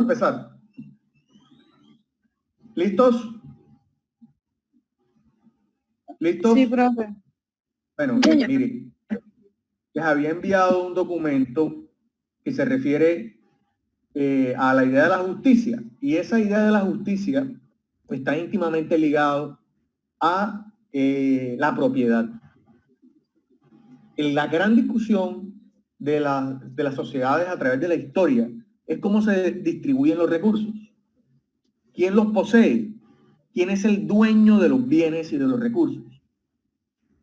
empezar. ¿Listos? ¿Listos? Sí, profe. Bueno, miren, les había enviado un documento que se refiere a la idea de la justicia, y esa idea de la justicia está íntimamente ligado a la propiedad. En la gran discusión de las sociedades a través de la historia es cómo se distribuyen los recursos. ¿Quién los posee? ¿Quién es el dueño de los bienes y de los recursos?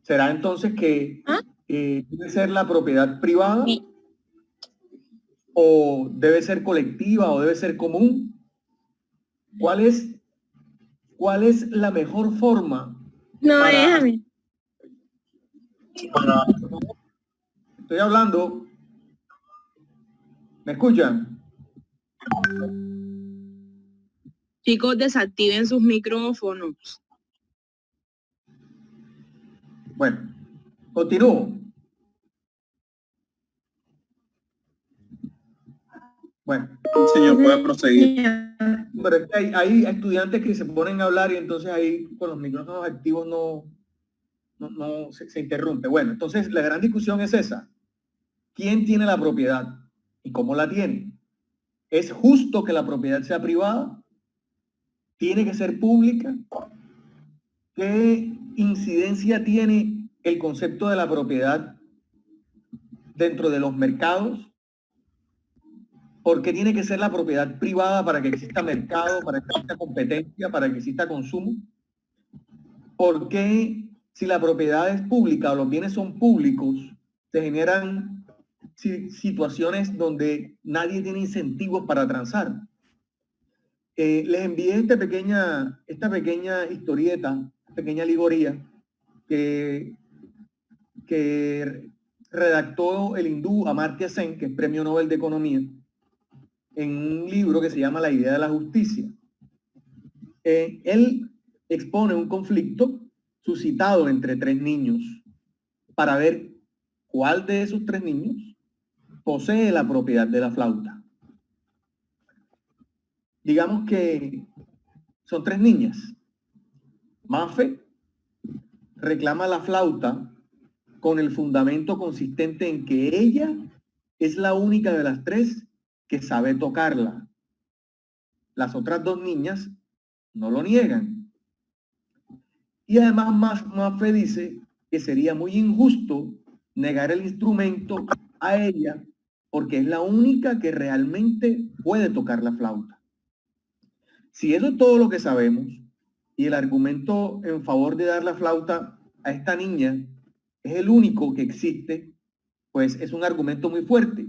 ¿Será entonces que debe ser la propiedad privada? ¿O debe ser colectiva o debe ser común? ¿Cuál es la mejor forma? No, déjame. Estoy hablando. ¿Me escuchan? Chicos, desactiven sus micrófonos. Bueno, continúo. Bueno. Señor, puede proseguir. Pero es que hay estudiantes que se ponen a hablar y entonces ahí con los micrófonos activos no se interrumpe. Bueno, entonces la gran discusión es esa. ¿Quién tiene la propiedad y cómo la tiene? ¿Es justo que la propiedad sea privada? ¿Tiene que ser pública? ¿Qué incidencia tiene el concepto de la propiedad dentro de los mercados? ¿Por qué tiene que ser la propiedad privada para que exista mercado, para que exista competencia, para que exista consumo? ¿Por qué si la propiedad es pública o los bienes son públicos, se generan situaciones donde nadie tiene incentivos para transar? Les envié esta pequeña historieta, pequeña alegoría que redactó el hindú Amartya Sen, que es Premio Nobel de Economía, en un libro que se llama La idea de la justicia. Él expone un conflicto suscitado entre tres niños para ver cuál de esos tres niños posee la propiedad de la flauta. Digamos que son tres niñas. Mafe reclama la flauta con el fundamento consistente en que ella es la única de las tres que sabe tocarla. Las otras dos niñas no lo niegan. Y además Mafe dice que sería muy injusto negar el instrumento a ella porque es la única que realmente puede tocar la flauta. Si eso es todo lo que sabemos y el argumento en favor de dar la flauta a esta niña es el único que existe, pues es un argumento muy fuerte.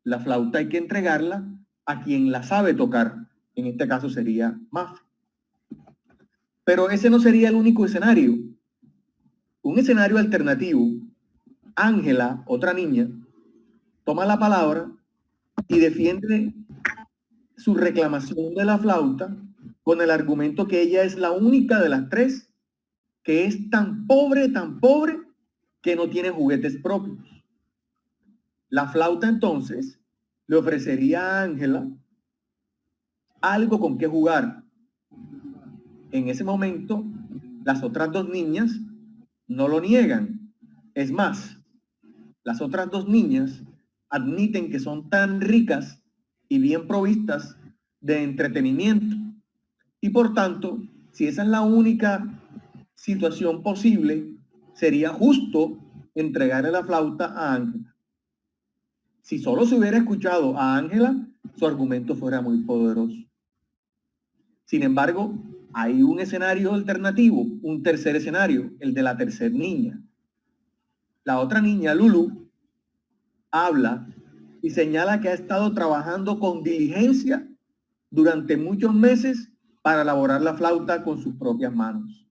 La flauta hay que entregarla a quien la sabe tocar. En este caso sería Mafe. Pero ese no sería el único escenario. Un escenario alternativo, Ángela, otra niña, toma la palabra y defiende su reclamación de la flauta con el argumento que ella es la única de las tres que es tan pobre, que no tiene juguetes propios. La flauta entonces le ofrecería a Ángela algo con que jugar. En ese momento, las otras dos niñas no lo niegan. Es más, las otras dos niñas admiten que son tan ricas y bien provistas de entretenimiento. Y por tanto, si esa es la única situación posible, sería justo entregarle la flauta a Ángela. Si solo se hubiera escuchado a Ángela, su argumento fuera muy poderoso. Sin embargo, hay un escenario alternativo, un tercer escenario, el de la tercer niña. La otra niña, Lulu, habla y señala que ha estado trabajando con diligencia durante muchos meses para elaborar la flauta con sus propias manos.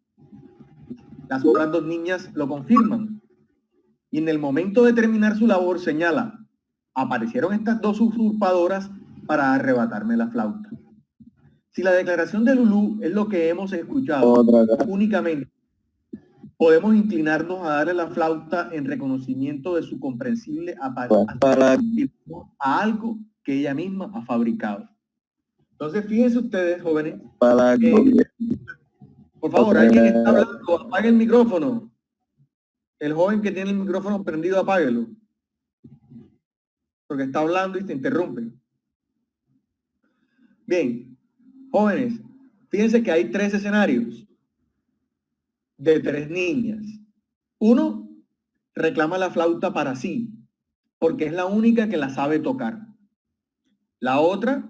Las otras dos niñas lo confirman. Y en el momento de terminar su labor señala, aparecieron estas dos usurpadoras para arrebatarme la flauta. Si la declaración de Lulú es lo que hemos escuchado únicamente, podemos inclinarnos a darle la flauta en reconocimiento de su comprensible a algo que ella misma ha fabricado. Entonces, fíjense ustedes, jóvenes, Para por favor, alguien está hablando, apague el micrófono. El joven que tiene el micrófono prendido, apáguelo. Porque está hablando y se interrumpe. Bien, jóvenes, fíjense que hay 3 escenarios de 3 niñas. Uno, reclama la flauta para sí, porque es la única que la sabe tocar. La otra,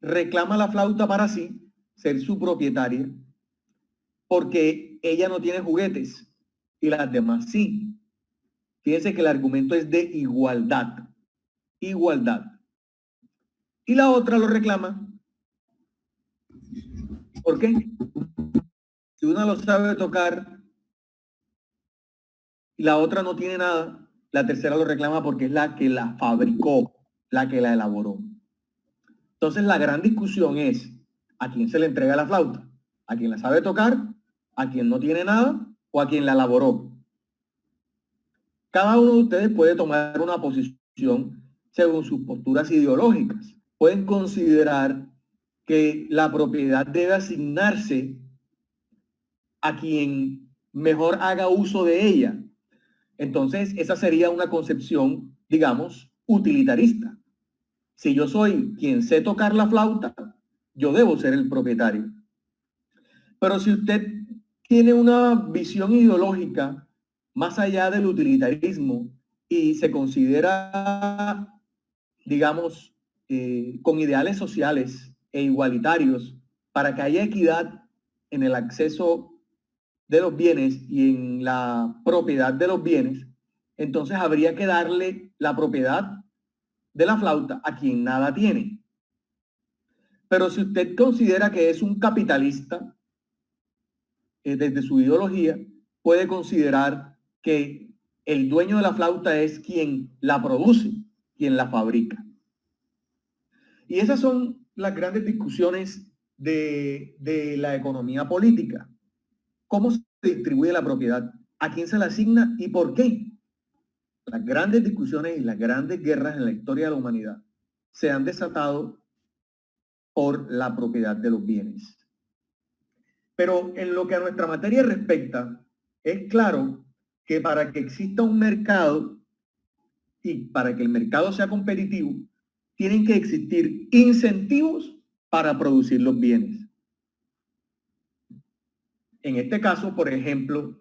reclama la flauta para sí, ser su propietaria, porque ella no tiene juguetes y las demás sí. Fíjense que el argumento es de igualdad. Igualdad. Y la otra lo reclama. ¿Por qué? Si una lo sabe tocar y la otra no tiene nada, la tercera lo reclama porque es la que la fabricó, la que la elaboró. Entonces la gran discusión es a quién se le entrega la flauta, a quien la sabe tocar, a quien no tiene nada o a quien la elaboró. Cada uno de ustedes puede tomar una posición según sus posturas ideológicas. Pueden considerar que la propiedad debe asignarse a quien mejor haga uso de ella. Entonces, esa sería una concepción, digamos, utilitarista. Si yo soy quien sé tocar la flauta, yo debo ser el propietario. Pero si usted tiene una visión ideológica más allá del utilitarismo y se considera, digamos, con ideales sociales e igualitarios para que haya equidad en el acceso de los bienes y en la propiedad de los bienes, entonces habría que darle la propiedad de la flauta a quien nada tiene. Pero si usted considera que es un capitalista, desde su ideología, puede considerar que el dueño de la flauta es quien la produce, quien la fabrica. Y esas son las grandes discusiones de la economía política. ¿Cómo se distribuye la propiedad? ¿A quién se la asigna y por qué? Las grandes discusiones y las grandes guerras en la historia de la humanidad se han desatado por la propiedad de los bienes. Pero en lo que a nuestra materia respecta, es claro que para que exista un mercado y para que el mercado sea competitivo, tienen que existir incentivos para producir los bienes. En este caso, por ejemplo,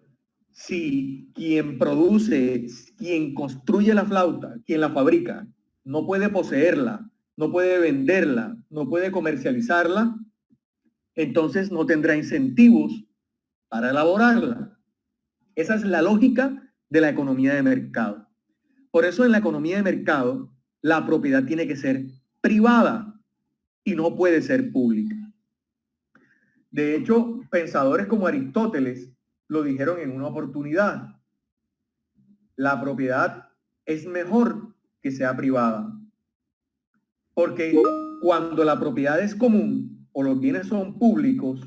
si quien produce, quien construye la flauta, quien la fabrica, no puede poseerla, no puede venderla, no puede comercializarla, entonces no tendrá incentivos para elaborarla. Esa es la lógica de la economía de mercado. Por eso en la economía de mercado, la propiedad tiene que ser privada y no puede ser pública. De hecho, pensadores como Aristóteles lo dijeron en una oportunidad. La propiedad es mejor que sea privada. Porque cuando la propiedad es común o los bienes son públicos,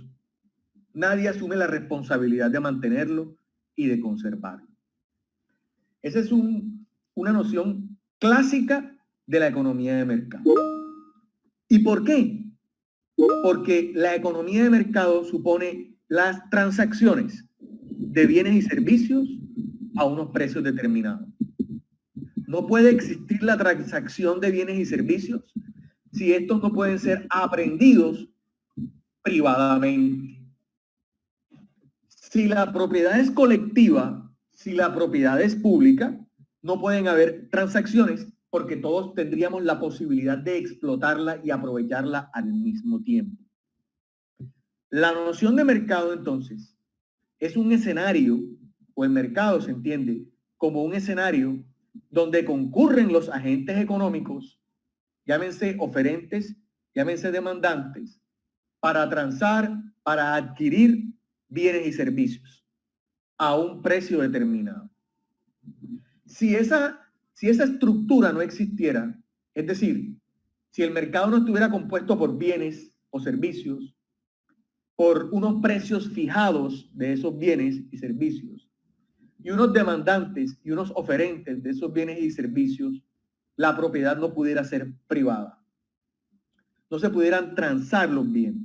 nadie asume la responsabilidad de mantenerlo y de conservarlo. Esa es una noción clásica de la economía de mercado. ¿Y por qué? Porque la economía de mercado supone las transacciones de bienes y servicios a unos precios determinados. No puede existir la transacción de bienes y servicios si estos no pueden ser aprendidos privadamente. Si la propiedad es colectiva, si la propiedad es pública, no pueden haber transacciones porque todos tendríamos la posibilidad de explotarla y aprovecharla al mismo tiempo. La noción de mercado, entonces, es un escenario, o el mercado se entiende como un escenario donde concurren los agentes económicos, llámense oferentes, llámense demandantes, para transar, para adquirir bienes y servicios a un precio determinado. Si esa estructura no existiera, es decir, si el mercado no estuviera compuesto por bienes o servicios, por unos precios fijados de esos bienes y servicios, y unos demandantes y unos oferentes de esos bienes y servicios, la propiedad no pudiera ser privada. no se pudieran transar los bienes.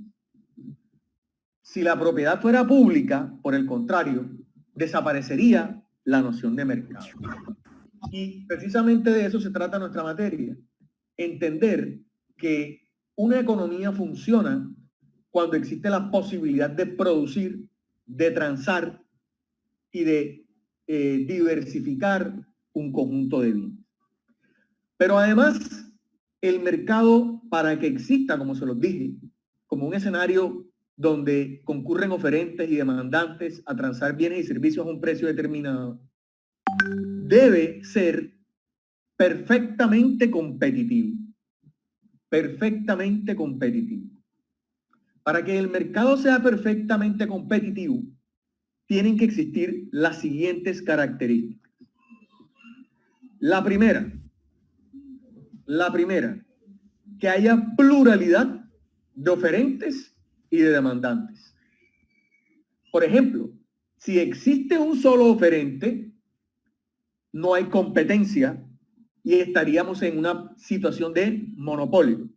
Si la propiedad fuera pública, por el contrario, desaparecería la noción de mercado. Y precisamente de eso se trata nuestra materia. Entender que una economía funciona cuando existe la posibilidad de producir, de transar y de diversificar un conjunto de bienes. Pero además, el mercado, para que exista, como se los dije, como un escenario donde concurren oferentes y demandantes a transar bienes y servicios a un precio determinado, debe ser perfectamente competitivo. Perfectamente competitivo. Para que el mercado sea perfectamente competitivo, tienen que existir las siguientes características. La primera, que haya pluralidad de oferentes y de demandantes. Por ejemplo, si existe un solo oferente, no hay competencia y estaríamos en una situación de monopolio.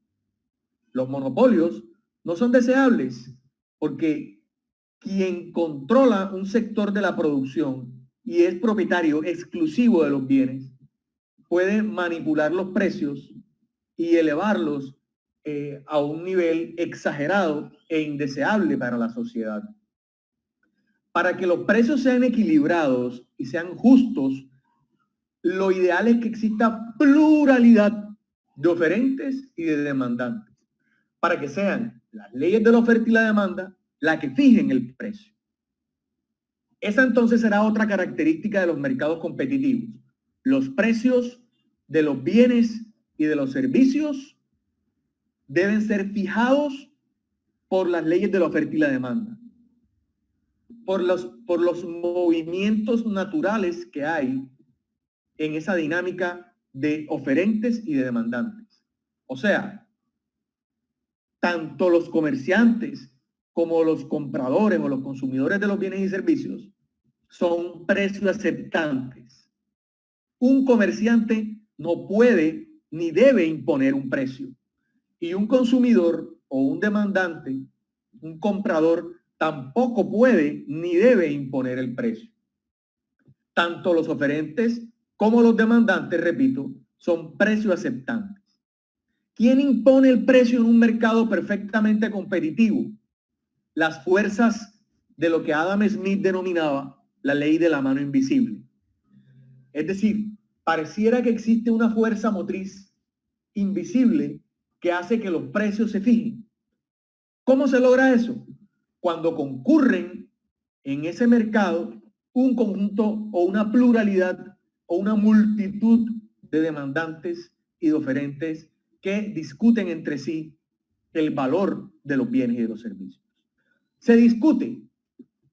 Los monopolios no son deseables porque quien controla un sector de la producción y es propietario exclusivo de los bienes puede manipular los precios y elevarlos a un nivel exagerado e indeseable para la sociedad. Para que los precios sean equilibrados y sean justos, lo ideal es que exista pluralidad de oferentes y de demandantes, para que sean las leyes de la oferta y la demanda las que fijen el precio. Esa entonces será otra característica de los mercados competitivos. Los precios de los bienes y de los servicios deben ser fijados por las leyes de la oferta y la demanda, por los movimientos naturales que hay en esa dinámica de oferentes y de demandantes. O sea, tanto los comerciantes como los compradores o los consumidores de los bienes y servicios son precios aceptantes. Un comerciante no puede ni debe imponer un precio. Y un consumidor o un demandante, un comprador, tampoco puede ni debe imponer el precio. Tanto los oferentes como los demandantes, repito, son precios aceptantes. ¿Quién impone el precio en un mercado perfectamente competitivo? Las fuerzas de lo que Adam Smith denominaba la ley de la mano invisible. Es decir, pareciera que existe una fuerza motriz invisible que hace que los precios se fijen. ¿Cómo se logra eso? Cuando concurren en ese mercado un conjunto o una pluralidad o una multitud de demandantes y de oferentes que discuten entre sí el valor de los bienes y de los servicios. Se discute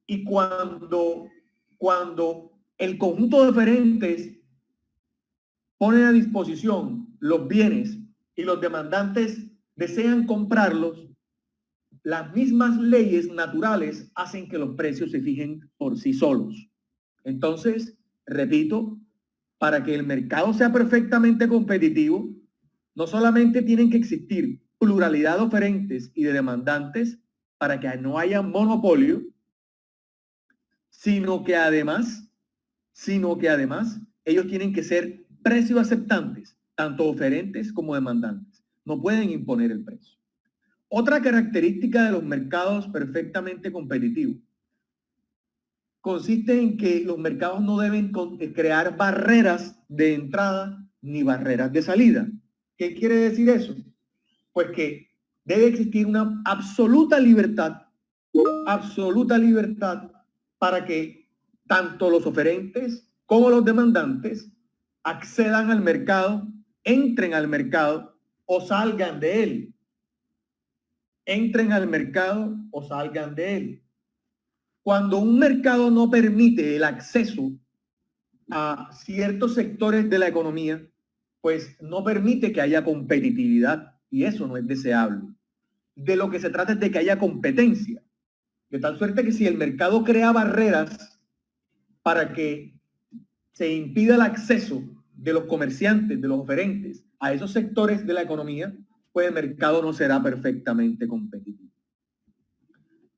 y cuando el conjunto de oferentes pone a disposición los bienes y los demandantes desean comprarlos, las mismas leyes naturales hacen que los precios se fijen por sí solos. Entonces, repito, para que el mercado sea perfectamente competitivo, no solamente tienen que existir pluralidad de oferentes y de demandantes para que no haya monopolio, sino que además ellos tienen que ser precios aceptantes, tanto oferentes como demandantes. No pueden imponer el precio. Otra característica de los mercados perfectamente competitivos consiste en que los mercados no deben crear barreras de entrada ni barreras de salida. ¿Qué quiere decir eso? Pues que debe existir una absoluta libertad para que tanto los oferentes como los demandantes accedan al mercado, entren al mercado o salgan de él. Entren al mercado o salgan de él. Cuando un mercado no permite el acceso a ciertos sectores de la economía, pues no permite que haya competitividad y eso no es deseable. De lo que se trata es de que haya competencia, de tal suerte que si el mercado crea barreras para que se impida el acceso de los comerciantes, de los oferentes a esos sectores de la economía, pues el mercado no será perfectamente competitivo.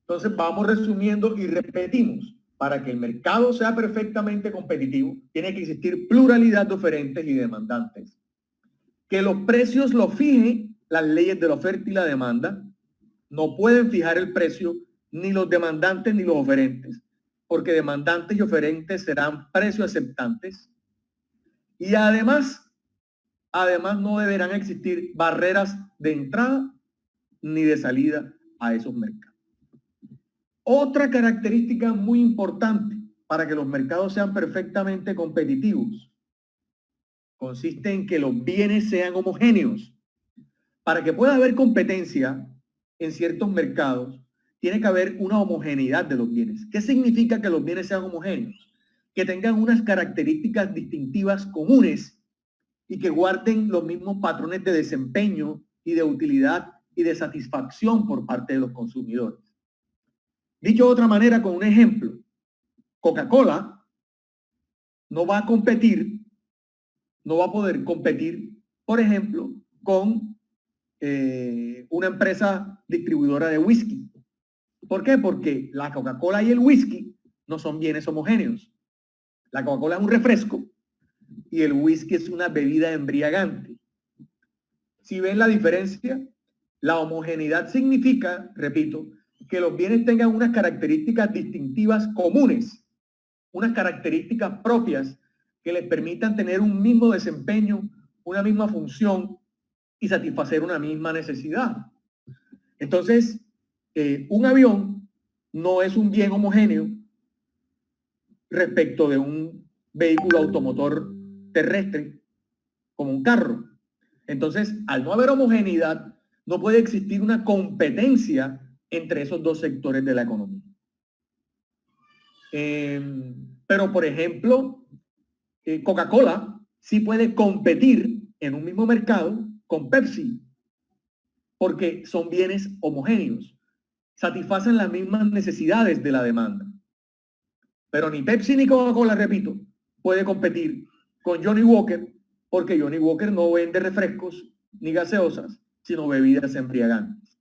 Entonces vamos resumiendo y repetimos. Para que el mercado sea perfectamente competitivo, tiene que existir pluralidad de oferentes y demandantes. Que los precios los fijen las leyes de la oferta y la demanda. No pueden fijar el precio ni los demandantes ni los oferentes, porque demandantes y oferentes serán precios aceptantes. Y además no deberán existir barreras de entrada ni de salida a esos mercados. Otra característica muy importante para que los mercados sean perfectamente competitivos consiste en que los bienes sean homogéneos. Para que pueda haber competencia en ciertos mercados, tiene que haber una homogeneidad de los bienes. ¿Qué significa que los bienes sean homogéneos? Que tengan unas características distintivas comunes y que guarden los mismos patrones de desempeño y de utilidad y de satisfacción por parte de los consumidores. Dicho de otra manera, con un ejemplo, Coca-Cola no va a poder competir, por ejemplo, con una empresa distribuidora de whisky. ¿Por qué? Porque la Coca-Cola y el whisky no son bienes homogéneos. La Coca-Cola es un refresco y el whisky es una bebida embriagante. Si ven la diferencia, la homogeneidad significa, repito, que los bienes tengan unas características distintivas comunes, unas características propias que les permitan tener un mismo desempeño, una misma función y satisfacer una misma necesidad. Entonces, un avión no es un bien homogéneo respecto de un vehículo automotor terrestre como un carro. Entonces, al no haber homogeneidad, no puede existir una competencia entre esos dos sectores de la economía. Pero, por ejemplo, Coca-Cola sí puede competir en un mismo mercado con Pepsi, porque son bienes homogéneos, satisfacen las mismas necesidades de la demanda. Pero ni Pepsi ni Coca-Cola, repito, puede competir con Johnny Walker, porque Johnny Walker no vende refrescos ni gaseosas, sino bebidas embriagantes.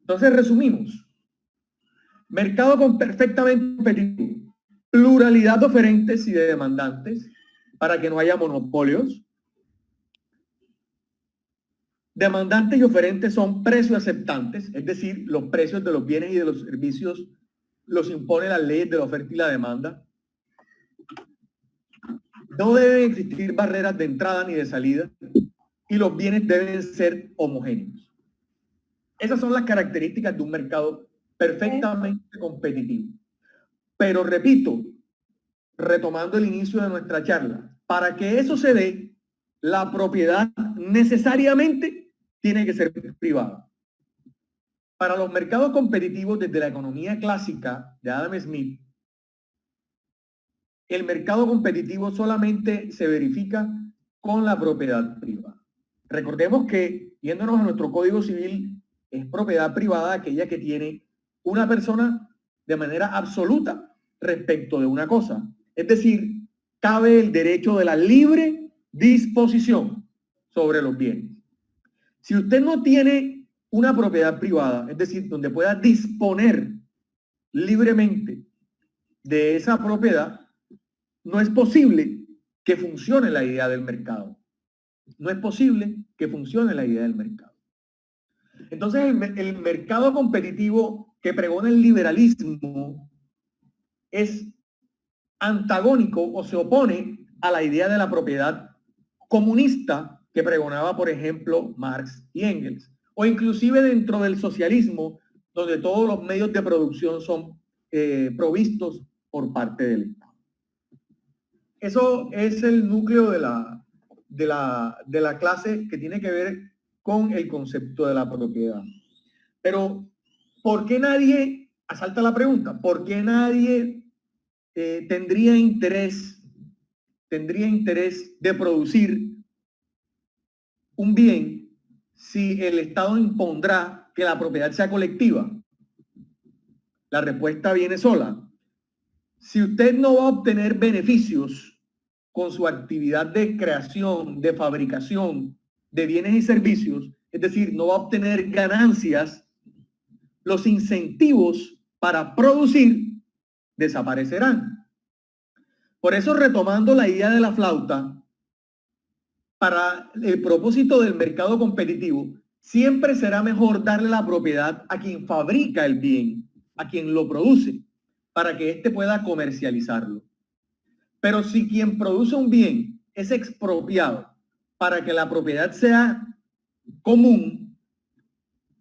Entonces, resumimos. Mercado perfectamente competitivo, pluralidad de oferentes y de demandantes para que no haya monopolios. Demandantes y oferentes son precios aceptantes, es decir, los precios de los bienes y de los servicios los impone las leyes de la oferta y la demanda. No deben existir barreras de entrada ni de salida y los bienes deben ser homogéneos. Esas son las características de un mercado perfectamente competitivo. Pero repito, retomando el inicio de nuestra charla, para que eso se dé, la propiedad necesariamente tiene que ser privada. Para los mercados competitivos desde la economía clásica de Adam Smith, el mercado competitivo solamente se verifica con la propiedad privada. Recordemos que, yéndonos a nuestro Código Civil, es propiedad privada aquella que tiene una persona de manera absoluta respecto de una cosa. Es decir, cabe el derecho de la libre disposición sobre los bienes. Si usted no tiene una propiedad privada, es decir, donde pueda disponer libremente de esa propiedad, no es posible que funcione la idea del mercado. No es posible que funcione la idea del mercado. Entonces, el mercado competitivo que pregona el liberalismo es antagónico o se opone a la idea de la propiedad comunista que pregonaba, por ejemplo, Marx y Engels, o inclusive dentro del socialismo, donde todos los medios de producción son provistos por parte del Estado. Eso es el núcleo de la clase que tiene que ver con el concepto de la propiedad. Pero, ¿por qué nadie, asalta la pregunta, ¿por qué nadie tendría interés de producir un bien si el Estado impondrá que la propiedad sea colectiva? La respuesta viene sola. Si usted no va a obtener beneficios con su actividad de creación, de fabricación de bienes y servicios, es decir, no va a obtener ganancias, los incentivos para producir desaparecerán. Por eso, retomando la idea de la flauta, para el propósito del mercado competitivo, siempre será mejor darle la propiedad a quien fabrica el bien, a quien lo produce, para que éste pueda comercializarlo. Pero si quien produce un bien es expropiado para que la propiedad sea común,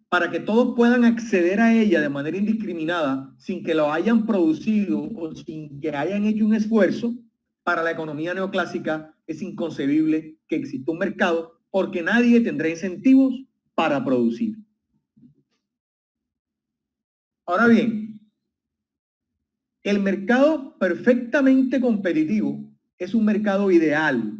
para que todos puedan acceder a ella de manera indiscriminada, sin que lo hayan producido o sin que hayan hecho un esfuerzo, para la economía neoclásica es inconcebible que exista un mercado porque nadie tendrá incentivos para producir. Ahora bien, el mercado perfectamente competitivo es un mercado ideal,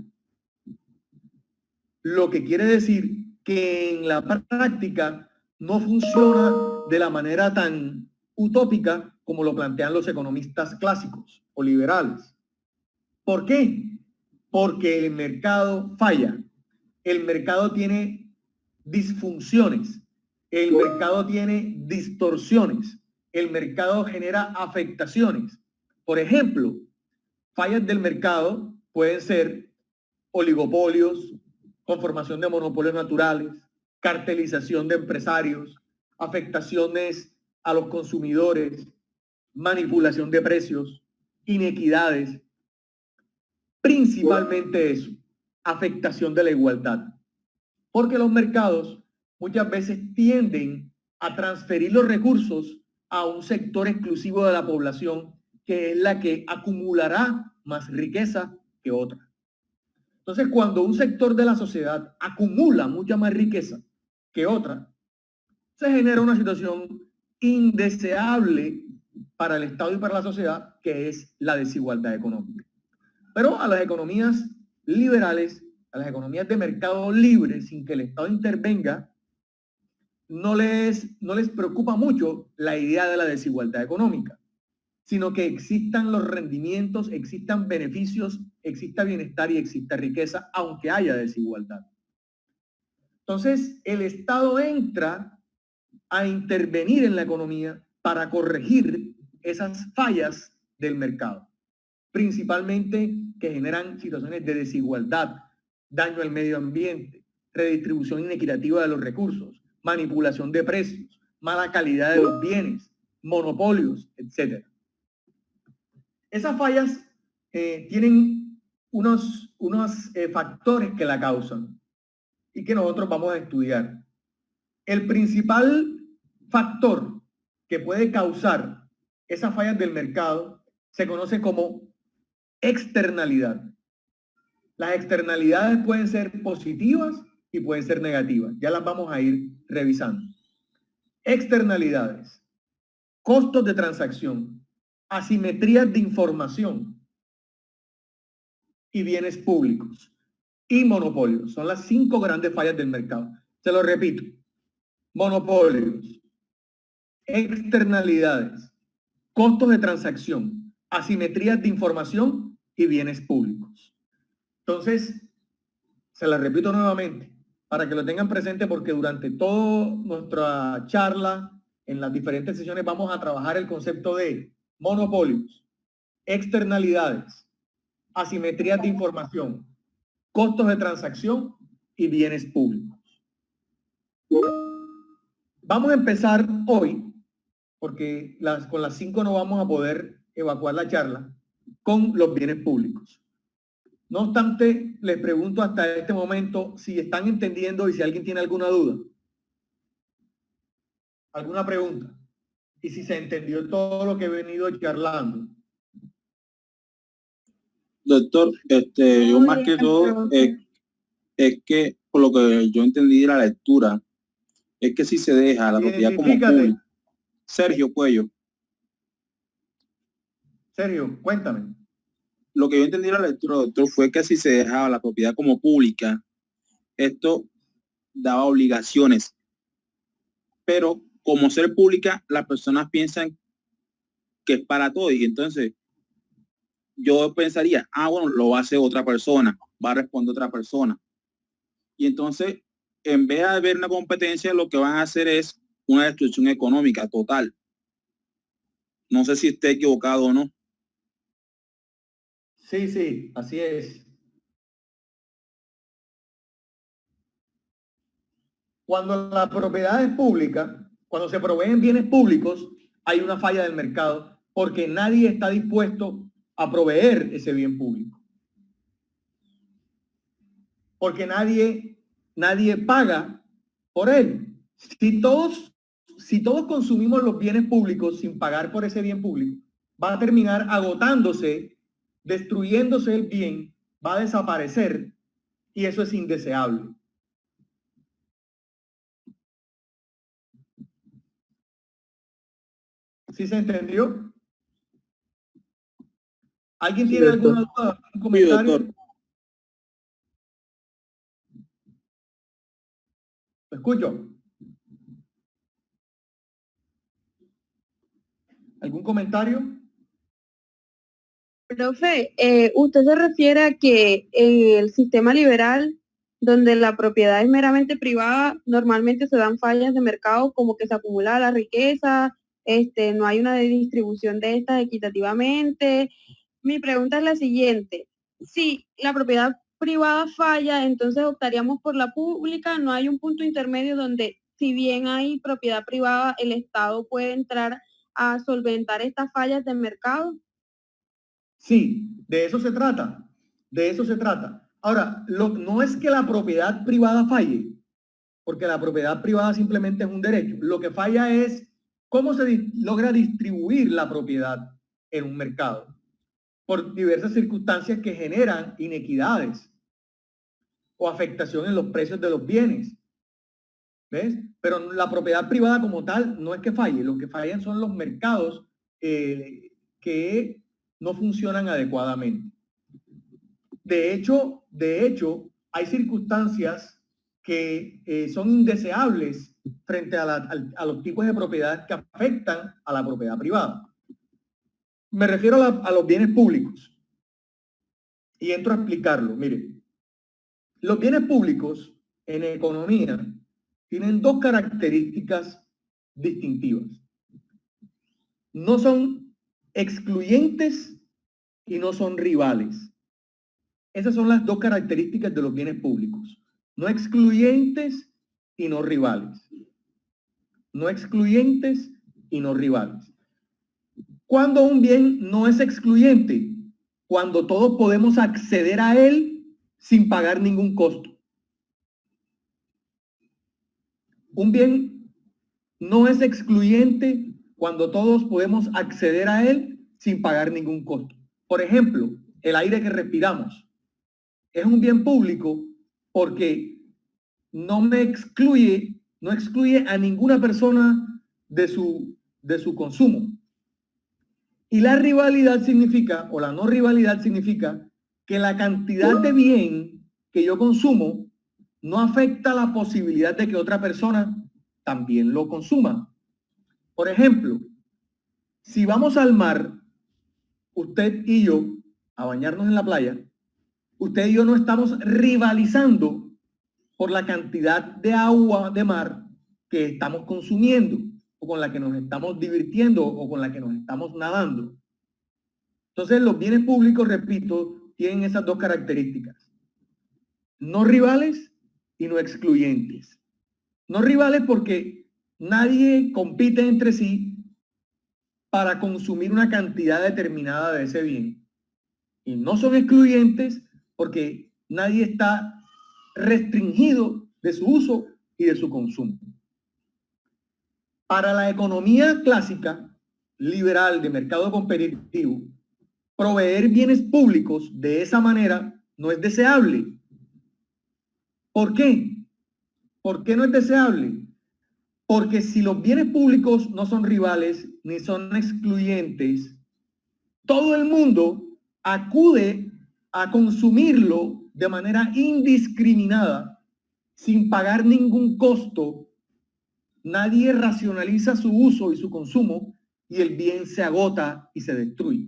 lo que quiere decir que en la práctica no funciona de la manera tan utópica como lo plantean los economistas clásicos o liberales. ¿Por qué? Porque el mercado falla, el mercado tiene disfunciones, el mercado tiene distorsiones, el mercado genera afectaciones. Por ejemplo, fallas del mercado pueden ser oligopolios, conformación de monopolios naturales, cartelización de empresarios, afectaciones a los consumidores, manipulación de precios, inequidades, principalmente eso, afectación de la igualdad. Porque los mercados muchas veces tienden a transferir los recursos a un sector exclusivo de la población, que es la que acumulará más riqueza que otra. Entonces, cuando un sector de la sociedad acumula mucha más riqueza que otra, se genera una situación indeseable para el Estado y para la sociedad, que es la desigualdad económica. Pero a las economías liberales, a las economías de mercado libre, sin que el Estado intervenga, no les preocupa mucho la idea de la desigualdad económica, sino que existan los rendimientos, existan beneficios, exista bienestar y exista riqueza, aunque haya desigualdad. Entonces, el Estado entra a intervenir en la economía para corregir esas fallas del mercado, principalmente que generan situaciones de desigualdad, daño al medio ambiente, redistribución inequitativa de los recursos, manipulación de precios, mala calidad de los bienes, monopolios, etc. Esas fallas tienen unos factores que la causan y que nosotros vamos a estudiar. El principal factor que puede causar esas fallas del mercado se conoce como externalidad. Las externalidades pueden ser positivas y pueden ser negativas. Ya las vamos a ir revisando. Externalidades, costos de transacción, asimetrías de información y bienes públicos y monopolios. Son las 5 grandes fallas del mercado. Se lo repito. Monopolios, externalidades, costos de transacción, asimetrías de información y bienes públicos. Entonces, se la repito nuevamente para que lo tengan presente, porque durante toda nuestra charla, en las diferentes sesiones, vamos a trabajar el concepto de monopolios, externalidades, asimetrías de información, costos de transacción y bienes públicos. Vamos a empezar hoy, porque con las 5 no vamos a poder evacuar la charla, con los bienes públicos. No obstante, les pregunto hasta este momento si están entendiendo y si alguien tiene alguna duda. ¿Alguna pregunta? Y si se entendió todo lo que he venido charlando. Doctor, yo más que todo es que, por lo que yo entendí de la lectura, es que si se deja la propiedad como pública. Sergio Cuello. Sergio, cuéntame. Lo que yo entendí de la lectura, doctor, fue que si se dejaba la propiedad como pública, esto daba obligaciones. Pero como ser pública, las personas piensan que es para todo. Y entonces yo pensaría, bueno, lo va a hacer otra persona, va a responder otra persona. Y entonces, en vez de haber una competencia, lo que van a hacer es una destrucción económica total. No sé si esté equivocado o no. Sí, sí, así es. Cuando la propiedad es pública, cuando se proveen bienes públicos, hay una falla del mercado porque nadie está dispuesto a proveer ese bien público. Porque nadie paga por él. Si todos consumimos los bienes públicos sin pagar por ese bien público, va a terminar agotándose, destruyéndose el bien, va a desaparecer y eso es indeseable. ¿Sí se entendió? ¿Alguien tiene alguna duda? ¿Un comentario? doctor. ¿Lo escucho? ¿Algún comentario? Profe, usted se refiere a que en el sistema liberal, donde la propiedad es meramente privada, normalmente se dan fallas de mercado, como que se acumula la riqueza, no hay una distribución de estas equitativamente. Mi pregunta es la siguiente: si la propiedad privada falla, entonces optaríamos por la pública. ¿No hay un punto intermedio donde, si bien hay propiedad privada, el Estado puede entrar a solventar estas fallas de mercado? Sí, de eso se trata. De eso se trata. Ahora, no es que la propiedad privada falle, porque la propiedad privada simplemente es un derecho. Lo que falla es cómo se logra distribuir la propiedad en un mercado por diversas circunstancias que generan inequidades o afectación en los precios de los bienes. ¿Ves? Pero la propiedad privada como tal no es que falle, lo que fallan son los mercados que no funcionan adecuadamente. De hecho, hay circunstancias que son indeseables frente a los tipos de propiedad que afectan a la propiedad privada. Me refiero a los bienes públicos y entro a explicarlo. Mire, los bienes públicos en economía tienen dos características distintivas. No son excluyentes y no son rivales. Esas son las dos características de los bienes públicos. No excluyentes y no rivales. No excluyentes y no rivales. Cuando un bien no es excluyente, cuando todos podemos acceder a él sin pagar ningún costo. Un bien no es excluyente cuando todos podemos acceder a él sin pagar ningún costo. Por ejemplo, el aire que respiramos es un bien público porque no excluye a ninguna persona de su consumo. Y la rivalidad significa, o la no rivalidad significa, que la cantidad de bien que yo consumo no afecta la posibilidad de que otra persona también lo consuma. Por ejemplo, si vamos al mar, usted y yo, a bañarnos en la playa, usted y yo no estamos rivalizando por la cantidad de agua de mar que estamos consumiendo, o con la que nos estamos divirtiendo, o con la que nos estamos nadando. Entonces, los bienes públicos, repito, tienen esas dos características. No rivales y no excluyentes. No rivales porque nadie compite entre sí para consumir una cantidad determinada de ese bien. Y no son excluyentes porque nadie está restringido de su uso y de su consumo. Para la economía clásica, liberal, de mercado competitivo, proveer bienes públicos de esa manera no es deseable. ¿Por qué? ¿Por qué no es deseable? Porque si los bienes públicos no son rivales ni son excluyentes, todo el mundo acude a consumirlo de manera indiscriminada, sin pagar ningún costo. Nadie racionaliza su uso y su consumo y el bien se agota y se destruye.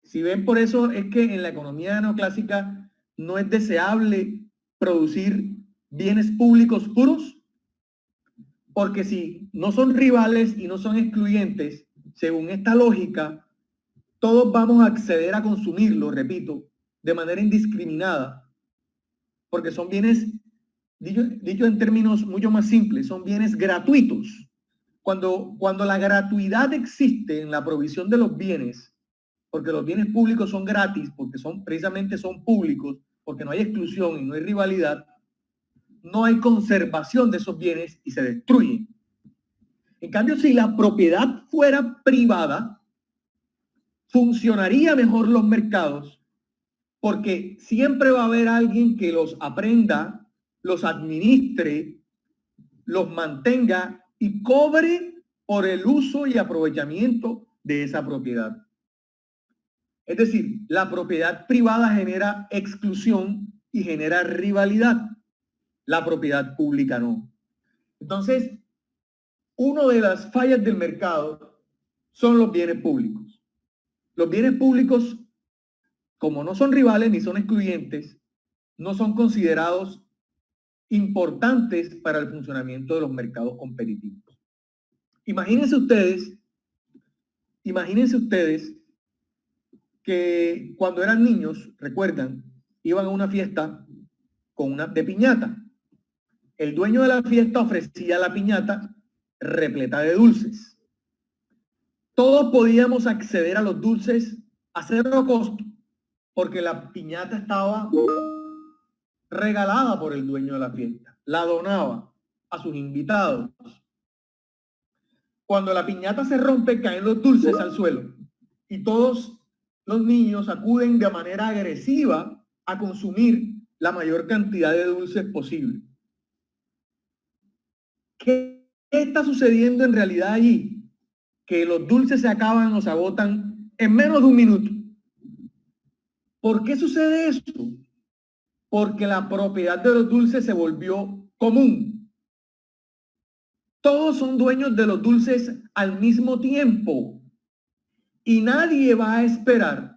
Si ven, por eso es que en la economía neoclásica no es deseable producir bienes públicos puros, porque si no son rivales y no son excluyentes, según esta lógica, todos vamos a acceder a consumirlo, repito, de manera indiscriminada, porque son bienes, dicho en términos mucho más simples, son bienes gratuitos. Cuando la gratuidad existe en la provisión de los bienes, porque los bienes públicos son gratis, porque precisamente son públicos, porque no hay exclusión y no hay rivalidad, no hay conservación de esos bienes y se destruyen. En cambio, si la propiedad fuera privada, funcionaría mejor los mercados, porque siempre va a haber alguien que los aprenda, los administre, los mantenga y cobre por el uso y aprovechamiento de esa propiedad. Es decir, la propiedad privada genera exclusión y genera rivalidad. La propiedad pública no. Entonces, una de las fallas del mercado son los bienes públicos. Los bienes públicos, como no son rivales ni son excluyentes, no son considerados importantes para el funcionamiento de los mercados competitivos. Imagínense ustedes que cuando eran niños, recuerdan, iban a una fiesta con una de piñata. El dueño de la fiesta ofrecía la piñata repleta de dulces. Todos podíamos acceder a los dulces a cero costo, porque la piñata estaba regalada por el dueño de la fiesta. La donaba a sus invitados. Cuando la piñata se rompe, caen los dulces al suelo y todos los niños acuden de manera agresiva a consumir la mayor cantidad de dulces posible. ¿Qué está sucediendo en realidad allí? Que los dulces se acaban o se agotan en menos de un minuto. ¿Por qué sucede esto? Porque la propiedad de los dulces se volvió común. Todos son dueños de los dulces al mismo tiempo. Y nadie va a esperar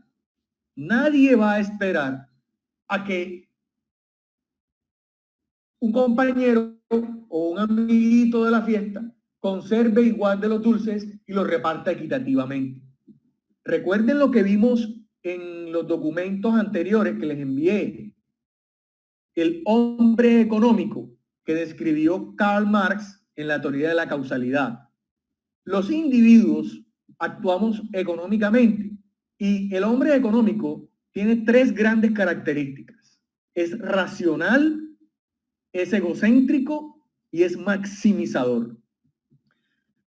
a que un compañero o un amiguito de la fiesta conserve igual de los dulces y los reparta equitativamente. Recuerden lo que vimos en los documentos anteriores que les envié. El hombre económico que describió Karl Marx en la teoría de la causalidad. Los individuos actuamos económicamente y el hombre económico tiene tres grandes características. Es racional, es egocéntrico y es maximizador.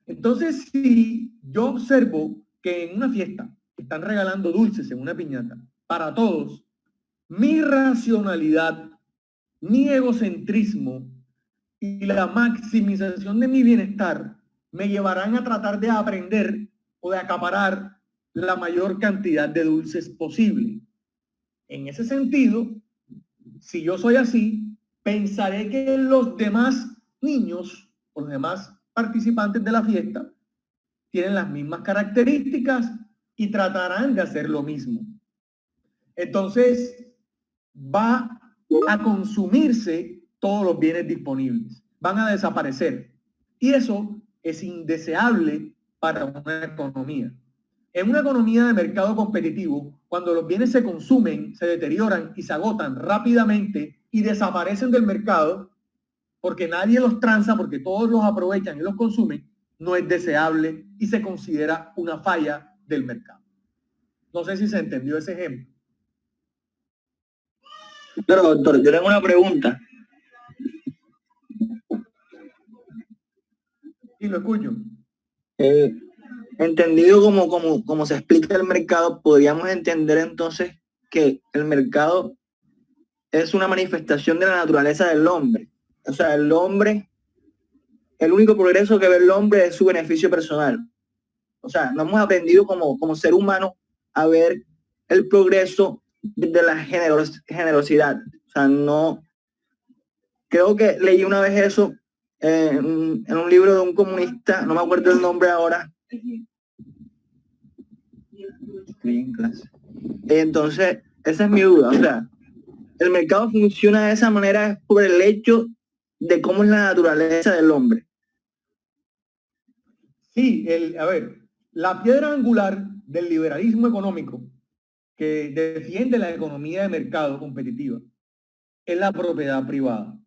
Entonces, si yo observo que en una fiesta están regalando dulces en una piñata para todos, mi racionalidad, mi egocentrismo y la maximización de mi bienestar me llevarán a tratar de aprender o de acaparar la mayor cantidad de dulces posible. En ese sentido, si yo soy así, pensaré que los demás niños o los demás participantes de la fiesta tienen las mismas características y tratarán de hacer lo mismo. Entonces, va a consumirse todos los bienes disponibles, van a desaparecer. Y eso es indeseable para una economía. En una economía de mercado competitivo, cuando los bienes se consumen, se deterioran y se agotan rápidamente y desaparecen del mercado, porque nadie los transa, porque todos los aprovechan y los consumen, no es deseable y se considera una falla del mercado. No sé si se entendió ese ejemplo. Pero doctor, yo tengo una pregunta. Sí, lo escucho. Entendido como se explica el mercado, podríamos entender entonces que el mercado es una manifestación de la naturaleza del hombre. O sea, el hombre, el único progreso que ve el hombre es su beneficio personal. O sea, no hemos aprendido como ser humano a ver el progreso de la generosidad. O sea, no, creo que leí una vez eso en un libro de un comunista, no me acuerdo el nombre ahora. Estoy en clase. Entonces, esa es mi duda. O sea, el mercado funciona de esa manera por el hecho de cómo es la naturaleza del hombre. Sí, a ver, la piedra angular del liberalismo económico que defiende la economía de mercado competitiva es la propiedad privada.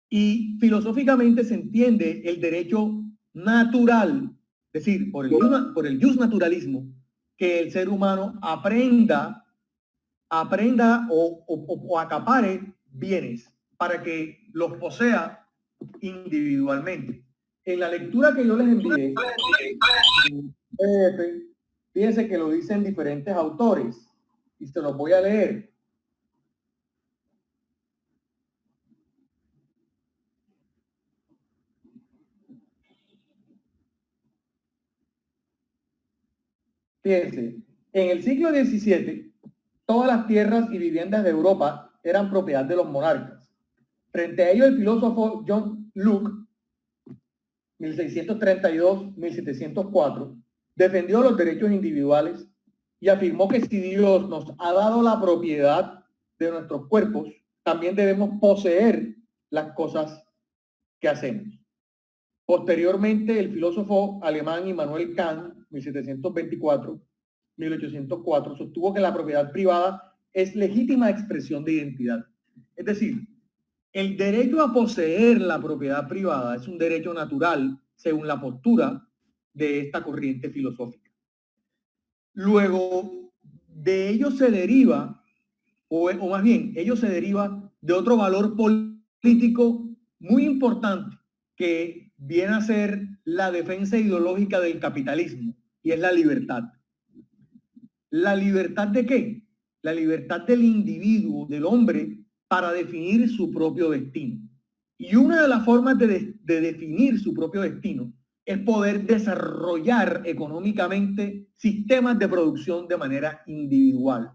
Y filosóficamente se entiende el derecho natural, es decir, por el justnaturalismo, que el ser humano aprenda o acapare bienes para que los posea individualmente. En la lectura que yo les envié, fíjense que lo dicen diferentes autores y se los voy a leer. Fíjense, en el siglo XVII, todas las tierras y viviendas de Europa eran propiedad de los monarcas. Frente a ello, el filósofo John Locke, 1632-1704, defendió los derechos individuales y afirmó que si Dios nos ha dado la propiedad de nuestros cuerpos, también debemos poseer las cosas que hacemos. Posteriormente, el filósofo alemán Immanuel Kant, 1724-1804, sostuvo que la propiedad privada es legítima expresión de identidad. Es decir, el derecho a poseer la propiedad privada es un derecho natural según la postura de esta corriente filosófica. Luego, de ello se deriva, o más bien, ello se deriva de otro valor político muy importante que viene a ser la defensa ideológica del capitalismo, y es la libertad. ¿La libertad de qué? La libertad del individuo, del hombre, para definir su propio destino. Y una de las formas de definir su propio destino es poder desarrollar económicamente sistemas de producción de manera individual.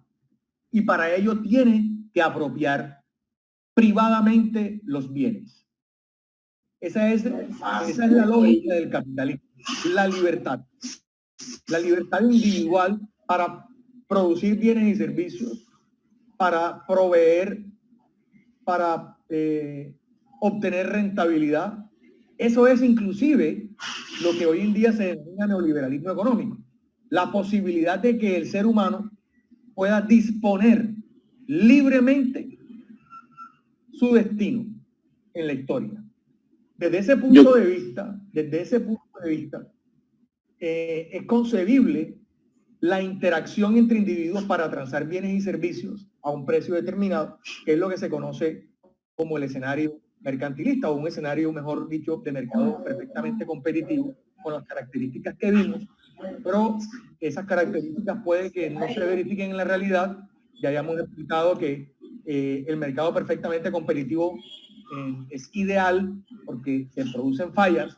Y para ello tiene que apropiar privadamente los bienes. Esa es la lógica del capitalismo, la libertad. La libertad individual para producir bienes y servicios, para proveer, para obtener rentabilidad. Eso es inclusive lo que hoy en día se denomina neoliberalismo económico. La posibilidad de que el ser humano pueda disponer libremente su destino en la historia. Desde ese punto de vista, es concebible la interacción entre individuos para transar bienes y servicios a un precio determinado, que es lo que se conoce como el escenario mercantilista, o un escenario, mejor dicho, de mercado perfectamente competitivo, con las características que vimos, pero esas características puede que no se verifiquen en la realidad. Ya hayamos explicado que el mercado perfectamente competitivo es ideal porque se producen fallas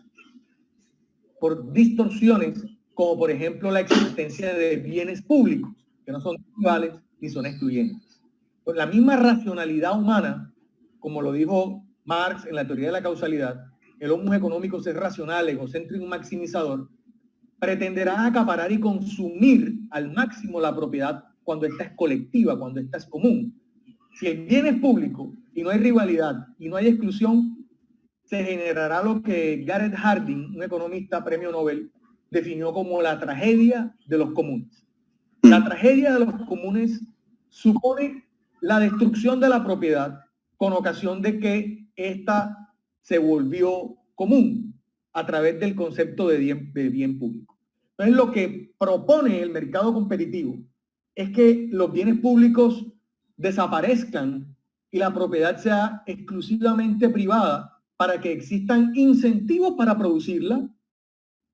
por distorsiones, como por ejemplo la existencia de bienes públicos, que no son iguales ni son excluyentes. Con la misma racionalidad humana, como lo dijo Marx en la teoría de la causalidad, el homo económico es racional, egocéntrico y maximizador, pretenderá acaparar y consumir al máximo la propiedad cuando esta es colectiva, cuando esta es común. Si el bien es público y no hay rivalidad y no hay exclusión, se generará lo que Gareth Harding, un economista premio Nobel, definió como la tragedia de los comunes. La tragedia de los comunes supone la destrucción de la propiedad con ocasión de que ésta se volvió común a través del concepto de bien público. Entonces, lo que propone el mercado competitivo es que los bienes públicos desaparezcan y la propiedad sea exclusivamente privada para que existan incentivos para producirla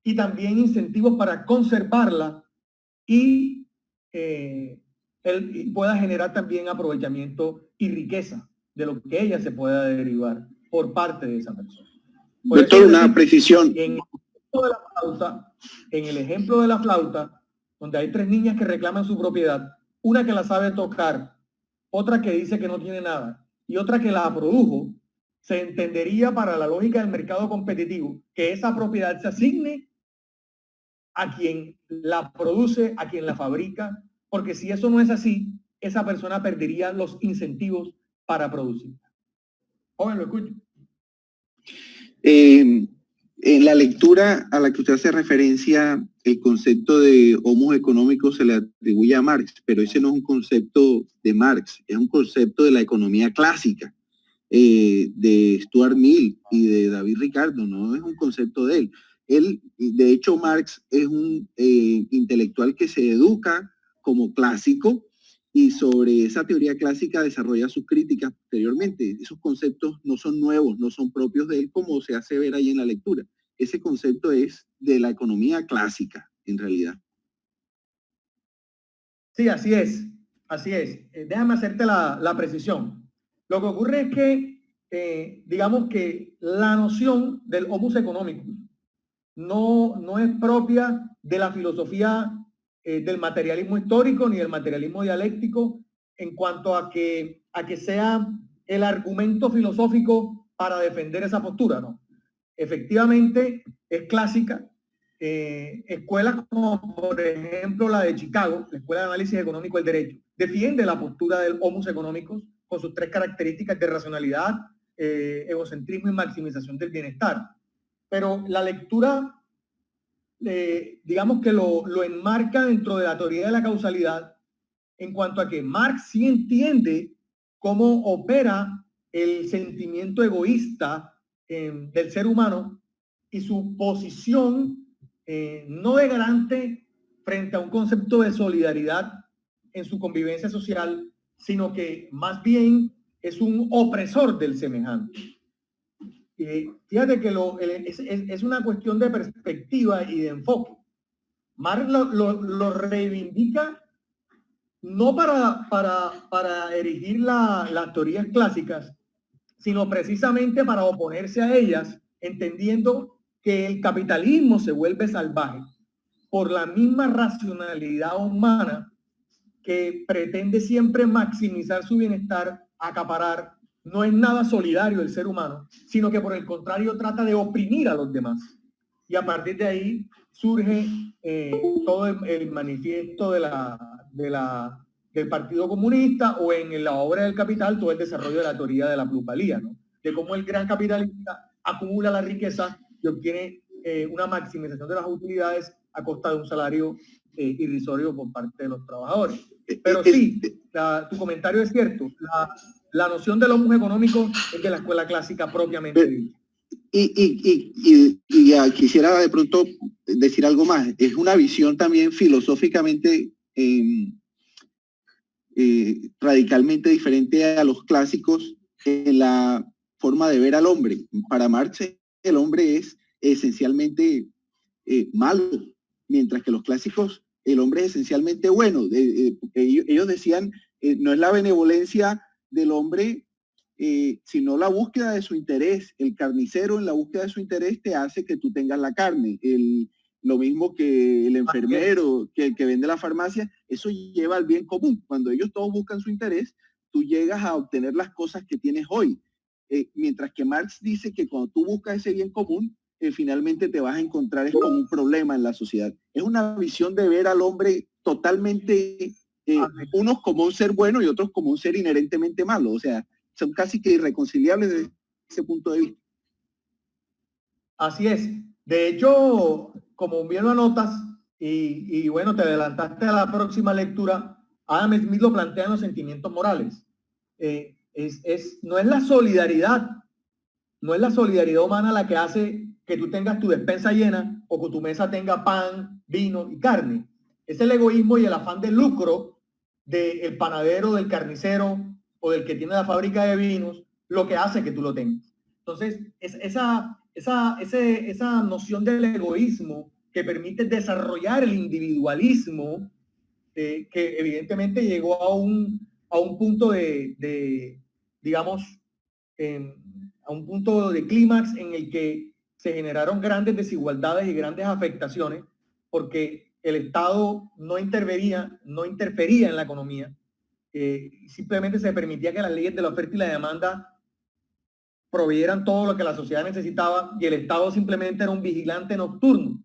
y también incentivos para conservarla y pueda generar también aprovechamiento y riqueza de lo que ella se pueda derivar por parte de esa persona. Doctor, una precisión. En el ejemplo de la flauta, donde hay 3 niñas que reclaman su propiedad, una que la sabe tocar, otra que dice que no tiene nada y otra que la produjo, se entendería para la lógica del mercado competitivo que esa propiedad se asigne a quien la produce, a quien la fabrica, porque si eso no es así, esa persona perdería los incentivos para producir. Joven, lo escucho. En la lectura a la que usted hace referencia, el concepto de homo económico se le atribuye a Marx, pero ese no es un concepto de Marx, es un concepto de la economía clásica, de Stuart Mill y de David Ricardo, no es un concepto de él. De hecho, Marx es un intelectual que se educa como clásico y sobre esa teoría clásica desarrolla sus críticas posteriormente. Esos conceptos no son nuevos, no son propios de él como se hace ver ahí en la lectura. Ese concepto es de la economía clásica, en realidad. Sí, así es, así es. Déjame hacerte la precisión. Lo que ocurre es que, digamos que la noción del homus economicus no es propia de la filosofía del materialismo histórico ni del materialismo dialéctico en cuanto a que sea el argumento filosófico para defender esa postura, ¿no? Efectivamente es clásica. Escuelas como por ejemplo la de Chicago, la Escuela de Análisis Económico del Derecho, defiende la postura del homus economicus con sus tres características de racionalidad, egocentrismo y maximización del bienestar. Pero la lectura, digamos que lo enmarca dentro de la teoría de la causalidad, en cuanto a que Marx sí entiende cómo opera el sentimiento egoísta del ser humano y su posición no de garante frente a un concepto de solidaridad en su convivencia social, sino que más bien es un opresor del semejante. Fíjate que es una cuestión de perspectiva y de enfoque. Marx lo reivindica no para erigir las teorías clásicas, sino precisamente para oponerse a ellas, entendiendo que el capitalismo se vuelve salvaje por la misma racionalidad humana que pretende siempre maximizar su bienestar, acaparar. No es nada solidario el ser humano, sino que por el contrario trata de oprimir a los demás. Y a partir de ahí surge todo el manifiesto del Partido Comunista, o en la obra del Capital todo el desarrollo de la teoría de la plusvalía, ¿no? De cómo el gran capitalista acumula la riqueza y obtiene una maximización de las utilidades a costa de un salario irrisorio por parte de los trabajadores. Pero sí, tu comentario es cierto. La noción del homus económico es de la escuela clásica propiamente dicha. Y ya quisiera de pronto decir algo más. Es una visión también filosóficamente radicalmente diferente a los clásicos en la forma de ver al hombre. Para Marx, el hombre es esencialmente malo, mientras que los clásicos, el hombre es esencialmente bueno. Ellos decían, no es la benevolencia del hombre, sino la búsqueda de su interés. El carnicero en la búsqueda de su interés te hace que tú tengas la carne. Lo mismo que el enfermero, que el que vende la farmacia, eso lleva al bien común. Cuando ellos todos buscan su interés, tú llegas a obtener las cosas que tienes hoy. Mientras que Marx dice que cuando tú buscas ese bien común, finalmente te vas a encontrar es con un problema en la sociedad. Es una visión de ver al hombre totalmente, unos como un ser bueno y otros como un ser inherentemente malo. O sea, son casi que irreconciliables desde ese punto de vista. Así es. De hecho, como bien lo anotas, y bueno, te adelantaste a la próxima lectura, Adam Smith lo plantea en los sentimientos morales. No es la solidaridad, no es la solidaridad humana la que hace que tú tengas tu despensa llena o que tu mesa tenga pan, vino y carne. Es el egoísmo y el afán de lucro del panadero, del carnicero o del que tiene la fábrica de vinos lo que hace que tú lo tengas. Entonces, esa noción del egoísmo que permite desarrollar el individualismo, que evidentemente llegó a un punto digamos, a un punto de clímax en el que se generaron grandes desigualdades y grandes afectaciones porque el Estado no interfería en la economía, simplemente se permitía que las leyes de la oferta y la demanda proveyeran todo lo que la sociedad necesitaba y el Estado simplemente era un vigilante nocturno,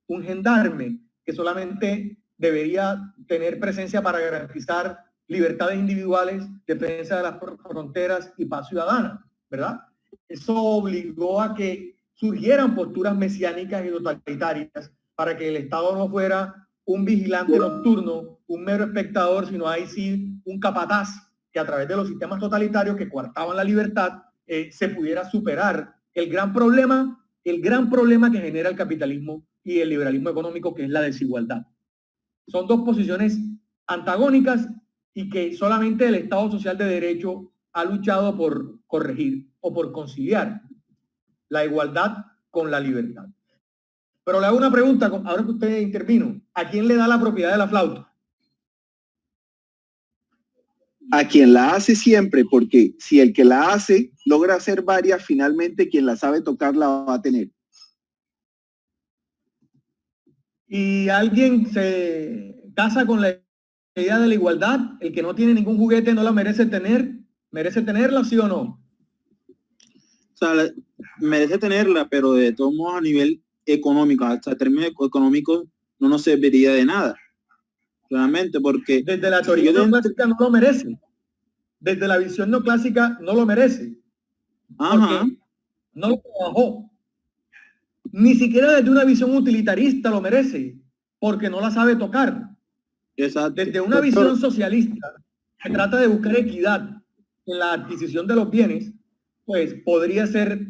un gendarme que solamente debería tener presencia para garantizar libertades individuales, defensa de las fronteras y paz ciudadana, ¿verdad? Eso obligó a que surgieran posturas mesiánicas y totalitarias para que el Estado no fuera un vigilante nocturno, un mero espectador, sino ahí sí un capataz que a través de los sistemas totalitarios que coartaban la libertad se pudiera superar el gran problema que genera el capitalismo y el liberalismo económico, que es la desigualdad. Son dos posiciones antagónicas y que solamente el Estado social de derecho ha luchado por corregir o por conciliar la igualdad con la libertad. Pero le hago una pregunta, ahora que usted intervino, ¿a quién le da la propiedad de la flauta? A quien la hace siempre, porque si el que la hace logra hacer varias, finalmente quien la sabe tocar la va a tener. Y alguien se casa con la idea de la igualdad, el que no tiene ningún juguete no la merece tenerla, ¿sí o no? O sea, merece tenerla, pero de todos modos a nivel económico, hasta términos económicos, no nos serviría de nada. Realmente, porque desde la teoría neoclásica no lo merece. Desde la visión neoclásica no lo merece. Ajá. Porque no lo trabajó. Ni siquiera desde una visión utilitarista lo merece, porque no la sabe tocar. Exacto. Desde una visión socialista que trata de buscar equidad en la adquisición de los bienes, pues podría ser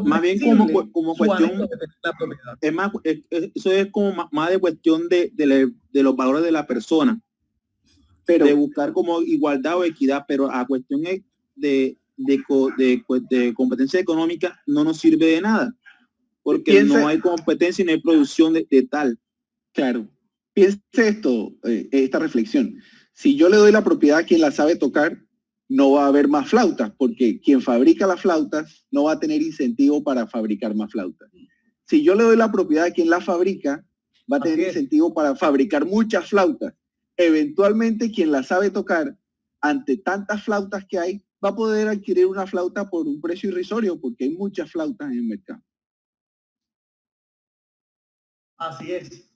más bien como cuestión, es más, eso es como más de cuestión de los valores de la persona, pero de buscar como igualdad o equidad, pero a cuestión de competencia económica no nos sirve de nada, porque no hay competencia y no hay producción de tal. Claro. Piense esta reflexión. Si yo le doy la propiedad a quien la sabe tocar, no va a haber más flautas, porque quien fabrica las flautas no va a tener incentivo para fabricar más flautas. Si yo le doy la propiedad a quien la fabrica, va a tener incentivo para fabricar muchas flautas. Eventualmente, quien la sabe tocar, ante tantas flautas que hay, va a poder adquirir una flauta por un precio irrisorio, porque hay muchas flautas en el mercado. Así es,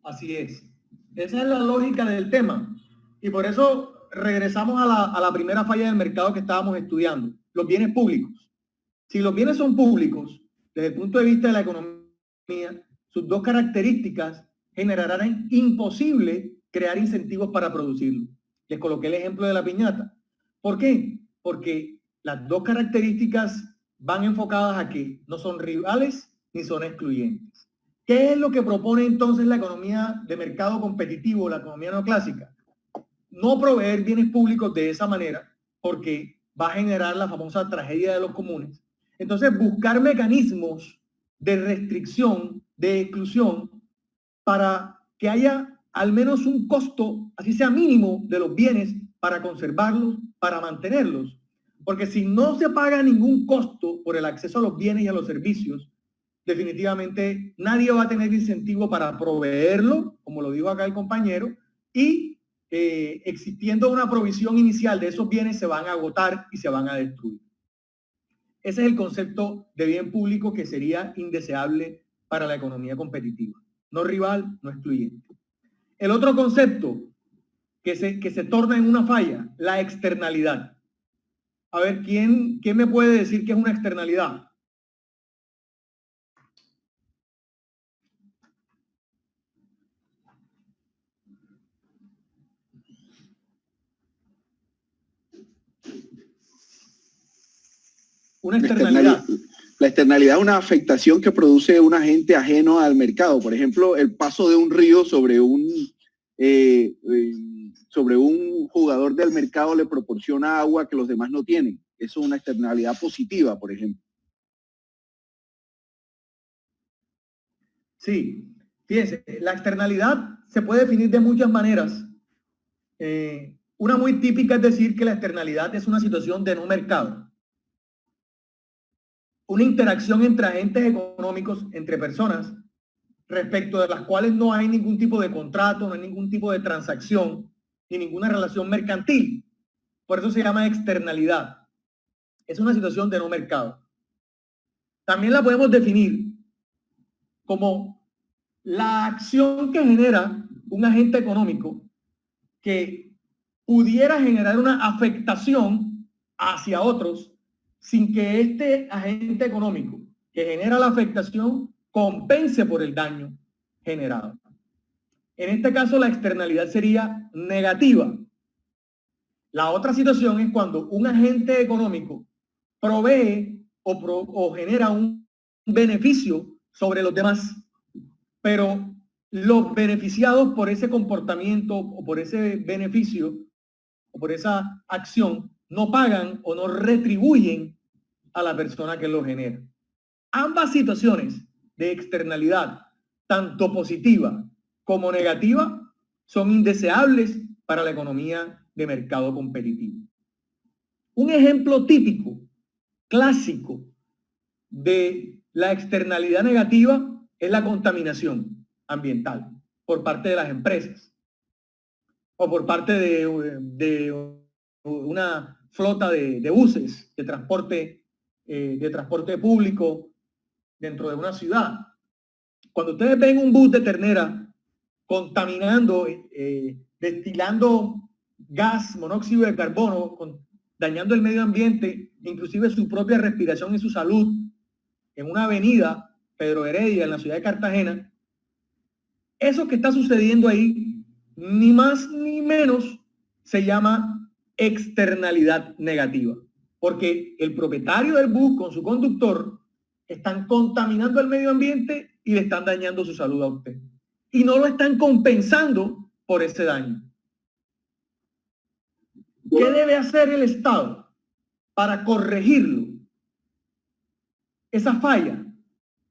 así es. Esa es la lógica del tema. Y por eso regresamos a la primera falla del mercado que estábamos estudiando, los bienes públicos. Si los bienes son públicos, desde el punto de vista de la economía, sus dos características generarán imposible crear incentivos para producirlo. Les coloqué el ejemplo de la piñata. ¿Por qué? Porque las dos características van enfocadas a que no son rivales ni son excluyentes. ¿Qué es lo que propone entonces la economía de mercado competitivo, la economía neoclásica? No proveer bienes públicos de esa manera, porque va a generar la famosa tragedia de los comunes. Entonces, buscar mecanismos de restricción, de exclusión, para que haya al menos un costo, así sea mínimo, de los bienes para conservarlos, para mantenerlos. Porque si no se paga ningún costo por el acceso a los bienes y a los servicios, definitivamente nadie va a tener incentivo para proveerlo, como lo dijo acá el compañero, y existiendo una provisión inicial de esos bienes se van a agotar y se van a destruir. Ese es el concepto de bien público que sería indeseable para la economía competitiva. No rival, no excluyente. El otro concepto que se torna en una falla, la externalidad. A ver, ¿quién me puede decir qué es una externalidad? Una externalidad. La externalidad es una afectación que produce un agente ajeno al mercado. Por ejemplo, el paso de un río sobre un jugador del mercado le proporciona agua que los demás no tienen. Eso es una externalidad positiva, por ejemplo. Sí, fíjense, la externalidad se puede definir de muchas maneras. Una muy típica es decir que la externalidad es una situación de no mercado. Una interacción entre agentes económicos, entre personas, respecto de las cuales no hay ningún tipo de contrato, no hay ningún tipo de transacción, ni ninguna relación mercantil. Por eso se llama externalidad. Es una situación de no mercado. También la podemos definir como la acción que genera un agente económico que pudiera generar una afectación hacia otros sin que este agente económico que genera la afectación compense por el daño generado. En este caso, la externalidad sería negativa. La otra situación es cuando un agente económico provee o genera un beneficio sobre los demás, pero los beneficiados por ese comportamiento o por ese beneficio o por esa acción no pagan o no retribuyen a la persona que lo genera. Ambas situaciones de externalidad, tanto positiva como negativa, son indeseables para la economía de mercado competitivo. Un ejemplo típico, clásico, de la externalidad negativa es la contaminación ambiental por parte de las empresas o por parte de una flota de buses de transporte público dentro de una ciudad. Cuando ustedes ven un bus de ternera contaminando, destilando gas, monóxido de carbono, dañando el medio ambiente, inclusive su propia respiración y su salud, en una avenida, Pedro Heredia, en la ciudad de Cartagena, eso que está sucediendo ahí, ni más ni menos, se llama externalidad negativa, porque el propietario del bus con su conductor están contaminando el medio ambiente y le están dañando su salud a usted. Y no lo están compensando por ese daño. ¿Qué debe hacer el Estado para corregirlo? Esa falla,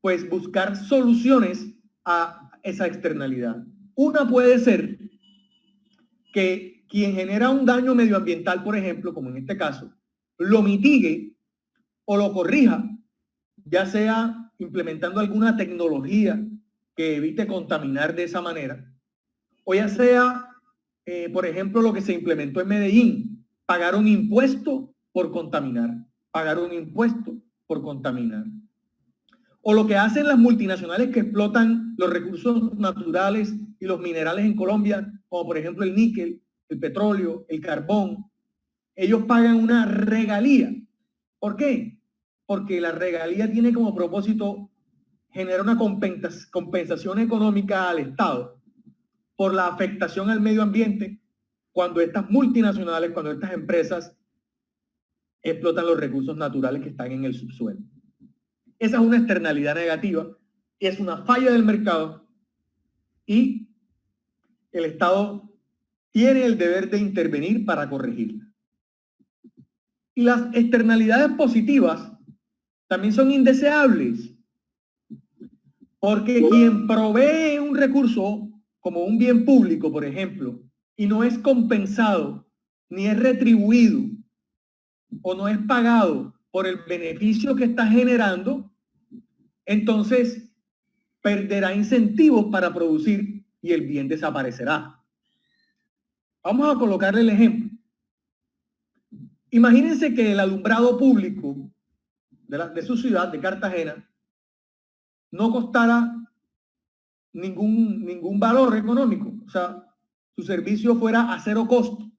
pues buscar soluciones a esa externalidad. Una puede ser que quien genera un daño medioambiental, por ejemplo, como en este caso, lo mitigue o lo corrija, ya sea implementando alguna tecnología que evite contaminar de esa manera, o ya sea, por ejemplo, lo que se implementó en Medellín, pagar un impuesto por contaminar, pagar un impuesto por contaminar. O lo que hacen las multinacionales que explotan los recursos naturales y los minerales en Colombia, como por ejemplo el níquel, el petróleo, el carbón. Ellos pagan una regalía. ¿Por qué? Porque la regalía tiene como propósito generar una compensación económica al Estado por la afectación al medio ambiente cuando estas multinacionales, cuando estas empresas explotan los recursos naturales que están en el subsuelo. Esa es una externalidad negativa, es una falla del mercado y el Estado tiene el deber de intervenir para corregirla. Y las externalidades positivas también son indeseables, porque quien provee un recurso como un bien público, por ejemplo, y no es compensado, ni es retribuido, o no es pagado por el beneficio que está generando, entonces perderá incentivos para producir y el bien desaparecerá. Vamos a colocarle el ejemplo. Imagínense que el alumbrado público de su ciudad, de Cartagena, no costara ningún valor económico, o sea, su servicio fuera a cero costo.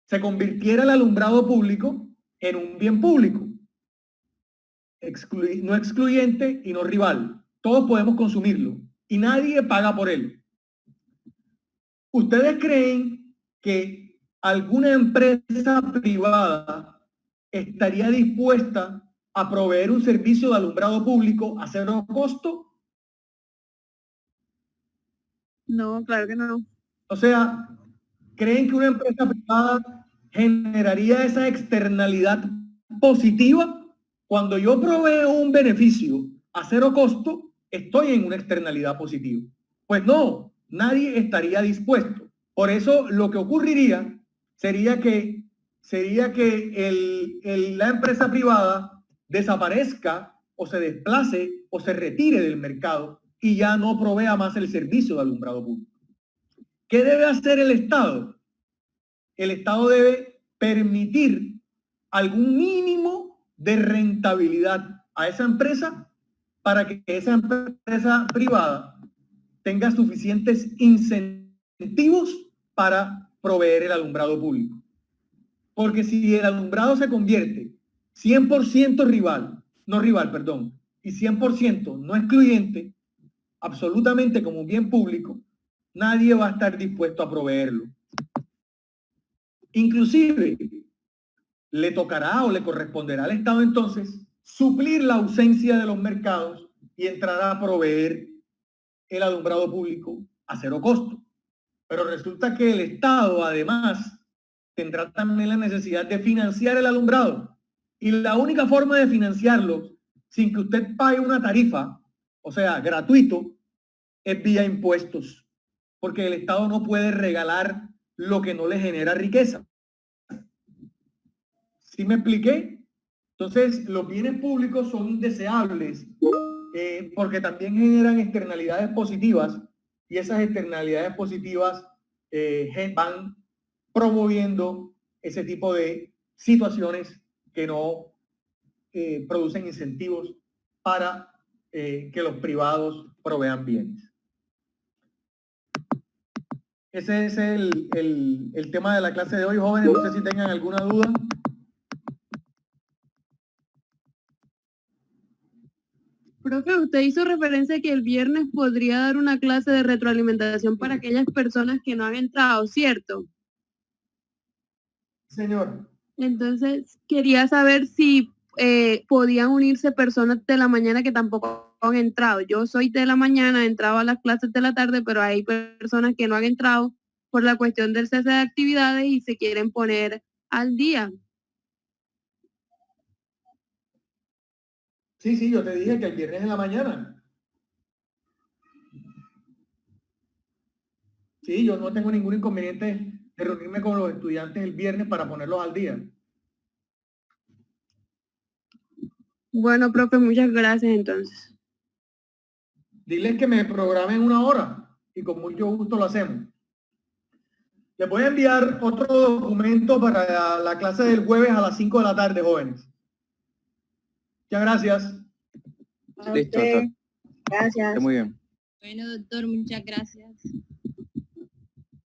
Se convirtiera el alumbrado público en un bien público, no excluyente y no rival. Todos podemos consumirlo y nadie paga por él. ¿Ustedes creen que alguna empresa privada estaría dispuesta a proveer un servicio de alumbrado público a cero costo? No, claro que no. O sea, ¿creen que una empresa privada generaría esa externalidad positiva? Cuando yo proveo un beneficio a cero costo, estoy en una externalidad positiva. Pues no, nadie estaría dispuesto. Por eso lo que ocurriría sería que la empresa privada desaparezca o se desplace o se retire del mercado y ya no provea más el servicio de alumbrado público. ¿Qué debe hacer el Estado? El Estado debe permitir algún mínimo de rentabilidad a esa empresa para que esa empresa privada tenga suficientes incentivos para proveer el alumbrado público. Porque si el alumbrado se convierte 100% y 100% no excluyente, absolutamente como un bien público, nadie va a estar dispuesto a proveerlo. Inclusive, le tocará o le corresponderá al Estado entonces suplir la ausencia de los mercados y entrar a proveer el alumbrado público a cero costo. Pero resulta que el Estado además tendrá también la necesidad de financiar el alumbrado. Y la única forma de financiarlo sin que usted pague una tarifa, o sea, gratuito, es vía impuestos. Porque el Estado no puede regalar lo que no le genera riqueza. ¿Sí me expliqué? Entonces, los bienes públicos son indeseables porque también generan externalidades positivas y esas externalidades positivas van promoviendo ese tipo de situaciones que no producen incentivos para que los privados provean bienes. Ese es el tema de la clase de hoy, jóvenes. No sé si tengan alguna duda. Profe, usted hizo referencia a que el viernes podría dar una clase de retroalimentación para aquellas personas que no han entrado, ¿cierto? Señor. Entonces, quería saber si podían unirse personas de la mañana que tampoco han entrado. Yo soy de la mañana, he entrado a las clases de la tarde, pero hay personas que no han entrado por la cuestión del cese de actividades y se quieren poner al día. Sí, yo te dije que el viernes en la mañana. Sí, yo no tengo ningún inconveniente de reunirme con los estudiantes el viernes para ponerlos al día. Bueno, profe, muchas gracias entonces. Diles que me programen una hora y con mucho gusto lo hacemos. Les voy a enviar otro documento para la clase del jueves a las 5 de la tarde, jóvenes. Muchas gracias. Listo, doctor. Gracias. Muy bien. Bueno, doctor, muchas gracias.